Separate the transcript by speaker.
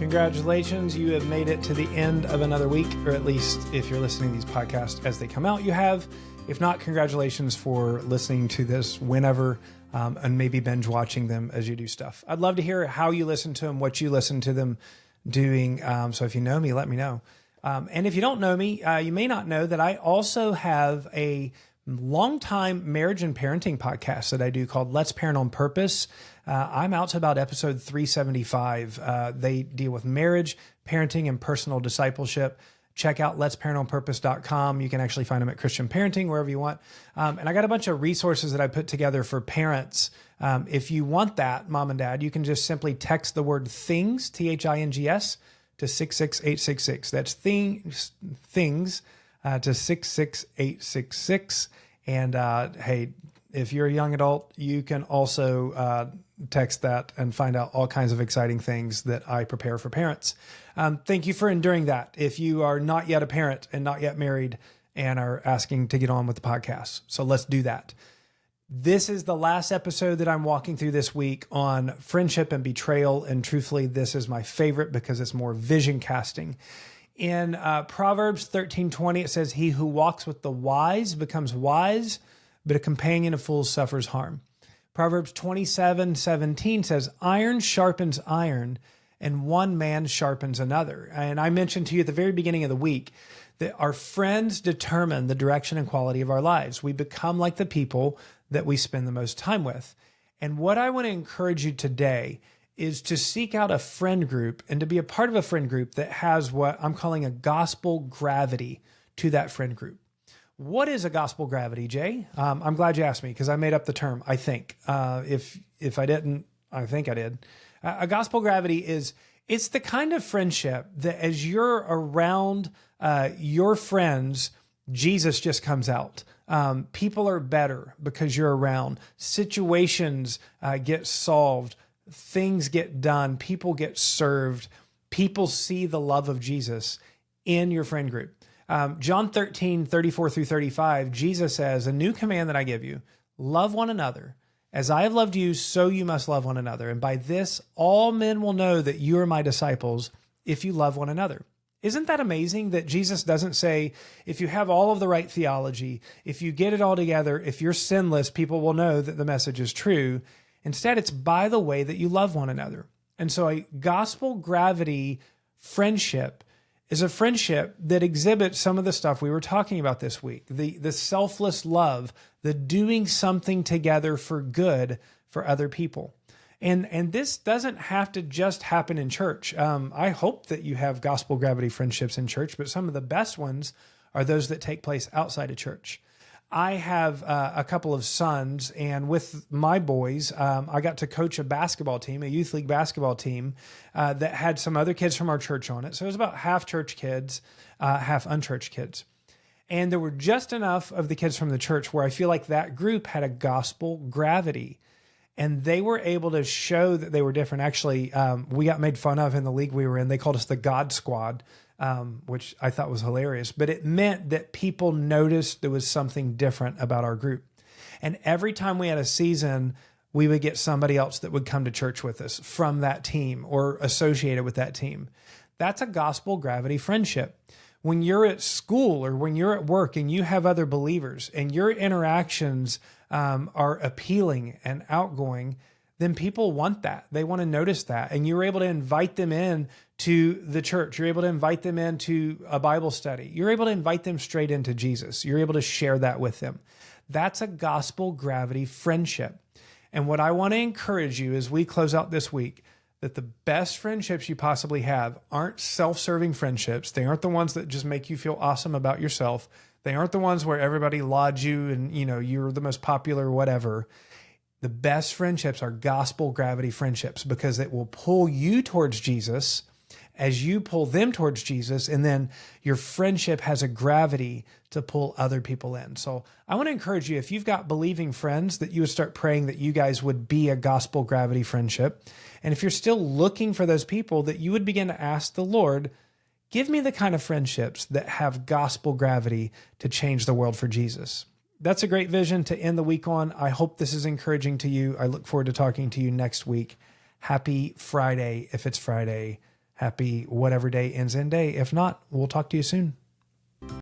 Speaker 1: Congratulations, you have made it to the end of another week, or at least if you're listening to these podcasts as they come out, you have. If not, congratulations for listening to this whenever, and maybe binge watching them as you do stuff. I'd love to hear how you listen to them, what you listen to them doing. So if you know me, let me know. And if you don't know me, you may not know that I also have a long-time marriage and parenting podcast that I do called Let's Parent on Purpose. I'm out to about episode 375. They deal with marriage, parenting, and personal discipleship. Check out letsparentonpurpose.com. You can actually find them at Christian Parenting, wherever you want. And I got a bunch of resources that I put together for parents. If you want that, mom and dad, you can just simply text the word THINGS, THINGS, to 66866. That's things to 66866. And hey, if you're a young adult, you can also text that and find out all kinds of exciting things that I prepare for parents. Thank you for enduring that. If you are not yet a parent and not yet married and are asking to get on with the podcast. So let's do that. This is the last episode that I'm walking through this week on friendship and betrayal. And truthfully, this is my favorite because it's more vision casting. In Proverbs 13:20, it says, "He who walks with the wise becomes wise, but a companion of fools suffers harm." Proverbs 27:17 says, "Iron sharpens iron, and one man sharpens another." And I mentioned to you at the very beginning of the week that our friends determine the direction and quality of our lives. We become like the people that we spend the most time with. And what I want to encourage you today is to seek out a friend group and to be a part of a friend group that has what I'm calling a gospel gravity to that friend group. What is a gospel gravity, Jay? I'm glad you asked me because I made up the term, I think. If I didn't, I think I did. A gospel gravity it's the kind of friendship that as you're around your friends, Jesus just comes out. People are better because you're around. Situations get solved. Things get done. People get served. People see the love of Jesus in your friend group. John 13:34-35, Jesus says, "A new command that I give you, love one another. As I have loved you, so you must love one another. And by this, all men will know that you are my disciples if you love one another." Isn't that amazing that Jesus doesn't say, if you have all of the right theology, if you get it all together, if you're sinless, people will know that the message is true. Instead, it's by the way that you love one another. And so a gospel gravity friendship is a friendship that exhibits some of the stuff we were talking about this week. The selfless love, the doing something together for good for other people. And this doesn't have to just happen in church. I hope that you have gospel gravity friendships in church, but some of the best ones are those that take place outside of church. I have a couple of sons, and with my boys, I got to coach a basketball team, a youth league basketball team that had some other kids from our church on it. So it was about half church kids, half unchurched kids. And there were just enough of the kids from the church where I feel like that group had a gospel gravity. And they were able to show that they were different. Actually, we got made fun of in the league we were in. They called us the God Squad, which I thought was hilarious. But it meant that people noticed there was something different about our group. And every time we had a season, we would get somebody else that would come to church with us from that team or associated with that team. That's a gospel gravity friendship. When you're at school or when you're at work and you have other believers and your interactions are appealing and outgoing, then people want that. They want to notice that. And you're able to invite them in to the church. You're able to invite them into a Bible study. You're able to invite them straight into Jesus. You're able to share that with them. That's a gospel gravity friendship. And what I want to encourage you as we close out this week, that the best friendships you possibly have aren't self-serving friendships. They aren't the ones that just make you feel awesome about yourself. They aren't the ones where everybody lauds you and, you're the most popular or whatever. The best friendships are gospel gravity friendships because it will pull you towards Jesus as you pull them towards Jesus, and then your friendship has a gravity to pull other people in. So I want to encourage you, if you've got believing friends, that you would start praying that you guys would be a gospel gravity friendship. And if you're still looking for those people, that you would begin to ask the Lord, give me the kind of friendships that have gospel gravity to change the world for Jesus. That's a great vision to end the week on. I hope this is encouraging to you. I look forward to talking to you next week. Happy Friday, if it's Friday. Happy whatever day ends in day. If not, we'll talk to you soon.